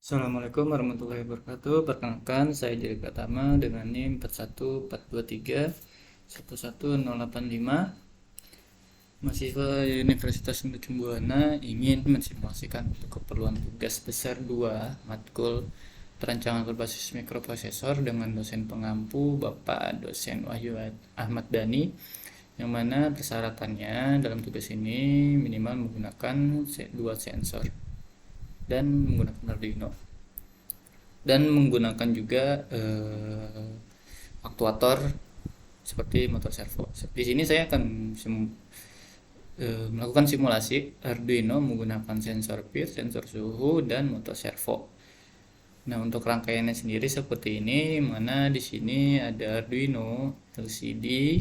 Assalamualaikum warahmatullahi wabarakatuh. Perkenalkan, saya Jerry Pratama dengan NIM 41423 11085. Mahasiswa Universitas Mercu Buana ingin mensimulasikan untuk keperluan tugas besar 2 matkul perancangan berbasis mikroprosesor dengan dosen pengampu Bapak dosen Wahyu Ahmad Dhani, yang mana persyaratannya dalam tugas ini minimal menggunakan 2 sensor dan menggunakan Arduino dan menggunakan juga aktuator seperti motor servo. Di sini saya akan melakukan simulasi Arduino menggunakan sensor PIR, sensor suhu, dan motor servo. Nah, untuk rangkaiannya sendiri seperti ini, mana di sini ada Arduino, LCD,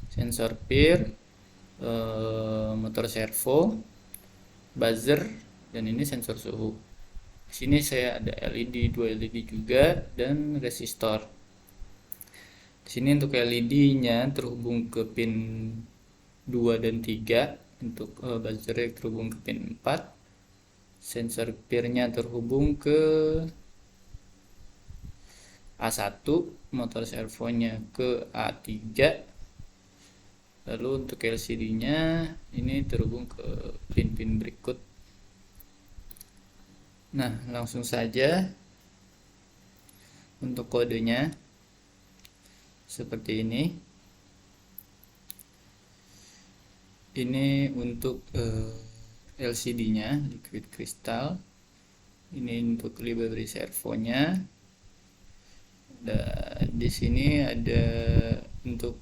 sensor PIR, motor servo, buzzer, dan ini sensor suhu. Di sini saya ada LED, 2 LED juga, dan resistor. Di sini untuk LED-nya terhubung ke pin 2 dan 3, untuk buzzernya terhubung ke pin 4. Sensor PIR-nya terhubung ke A1, motor servonya ke A3. Lalu untuk LCD-nya ini terhubung ke pin-pin berikut. Nah, langsung saja untuk kodenya seperti ini. Ini untuk LCD-nya, liquid crystal. Ini untuk library servonya. Dan di sini ada untuk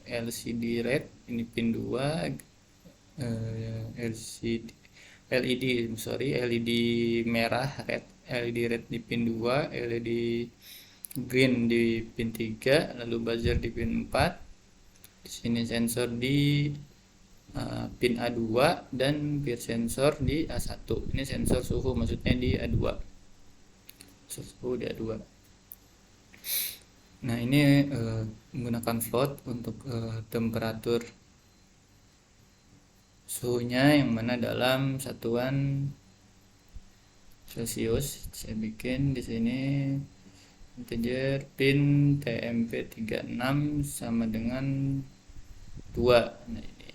LCD red, ini pin 2, LED merah red, LED red di pin 2, LED green di pin 3, lalu buzzer di pin 4. Di sini sensor di pin A2 dan PIR sensor di A1. Ini sensor suhu, maksudnya di A2. Suhu di A2. Nah, ini menggunakan float untuk temperatur suhunya, yang mana dalam satuan Celcius. Saya bikin di sini integer pin TMP36 sama dengan 2. Nah, ini.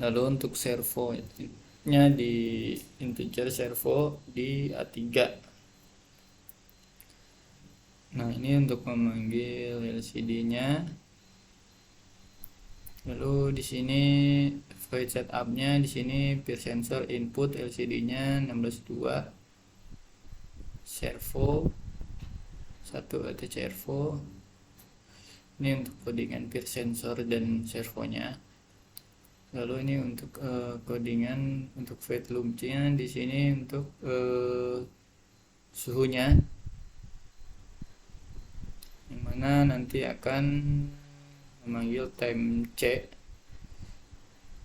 Lalu untuk servonya di integer servo di A3. Nah, ini untuk memanggil LCD-nya. Lalu di sini void setup-nya, di sini PIR sensor input LCD-nya 16.2, servo 1 atau servo. Ini untuk codingan PIR sensor dan servonya. Lalu ini untuk codingan untuk void loop-nya, di sini untuk suhunya, yang mana nanti akan memanggil time C.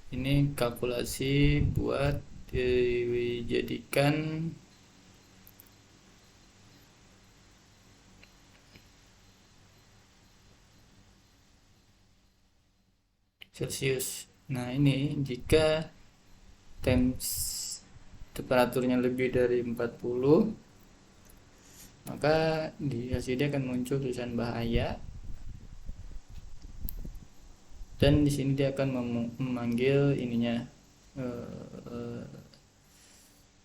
Ini kalkulasi buat dijadikan Celcius. Nah, ini jika temperaturnya lebih dari 40, maka di LCD akan muncul tulisan bahaya. Dan di sini dia akan memanggil ininya,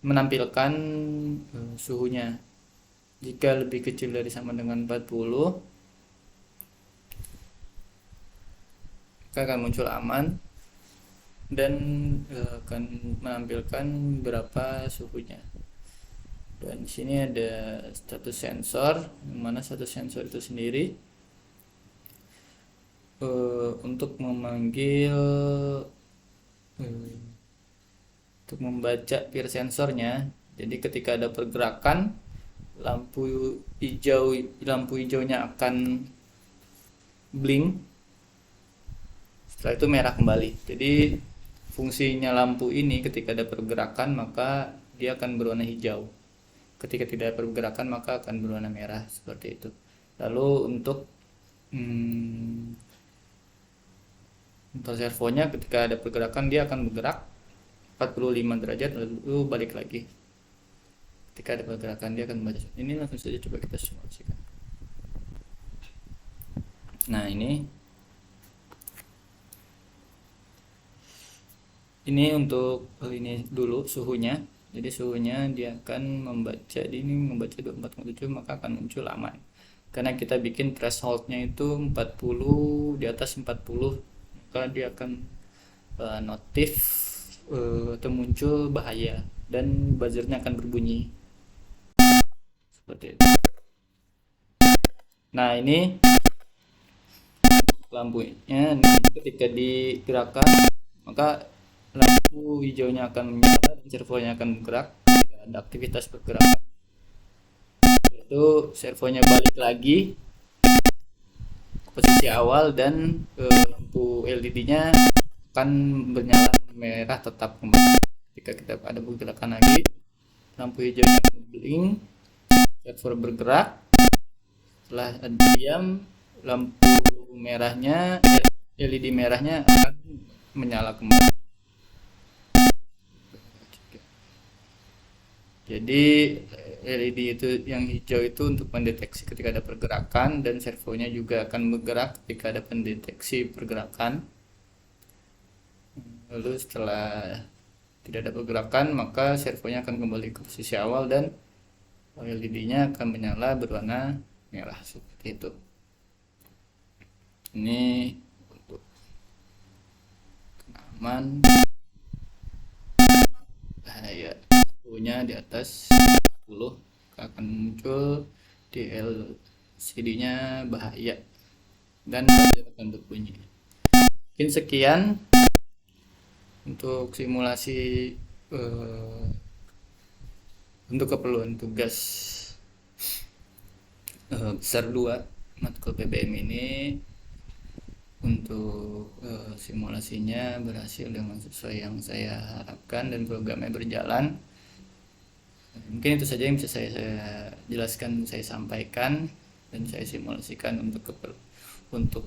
menampilkan suhunya. Jika lebih kecil dari sama dengan 40, maka akan muncul aman dan akan menampilkan berapa suhunya. Dan di sini ada status sensor, yang mana status sensor itu sendiri untuk memanggil untuk membaca PIR sensornya. Jadi ketika ada pergerakan, lampu hijaunya akan blink, setelah itu merah kembali. Jadi fungsinya lampu ini, ketika ada pergerakan maka dia akan berwarna hijau, ketika tidak ada pergerakan maka akan berwarna merah, seperti itu. Lalu untuk motor servonya, ketika ada pergerakan dia akan bergerak 45 derajat lalu balik lagi. ketika ada pergerakan dia akan membaca. Ini langsung saja coba kita simulasikan. Nah, ini untuk ini dulu suhunya. Jadi suhunya dia akan membaca, ini membaca 24,7, maka akan muncul aman. Karena kita bikin thresholdnya itu 40, di atas 40, maka dia akan notif atau muncul bahaya dan buzzernya akan berbunyi seperti itu. Nah, ini lampunya ketika digerakkan maka lampu hijaunya akan menyala dan servonya akan bergerak, tidak ada aktivitas pergerakan. Itu servonya balik lagi ke posisi awal dan lampu LED-nya akan bernyala merah tetap kembali. Jika kita ada pergerakan lagi, lampu hijaunya blink, servo bergerak. Setelah diam, lampu merahnya, LED merahnya akan menyala kembali. Jadi LED itu yang hijau itu untuk mendeteksi ketika ada pergerakan, dan servonya juga akan bergerak ketika ada pendeteksi pergerakan. Lalu setelah tidak ada pergerakan, maka servonya akan kembali ke posisi awal dan LED-nya akan menyala berwarna merah seperti itu. Ini untuk aman. Bahaya suhunya di atas 10 akan muncul di LCD-nya bahaya dan akan berbunyi. Mungkin sekian untuk simulasi untuk keperluan tugas besar 2 matkul PBM ini. Untuk simulasinya berhasil dengan sesuai yang saya harapkan dan programnya berjalan. Mungkin itu saja yang bisa saya jelaskan, saya sampaikan dan saya simulasikan untuk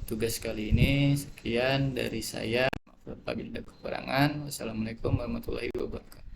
tugas kali ini. Sekian dari saya, apabila ada kekurangan. Wassalamualaikum warahmatullahi wabarakatuh.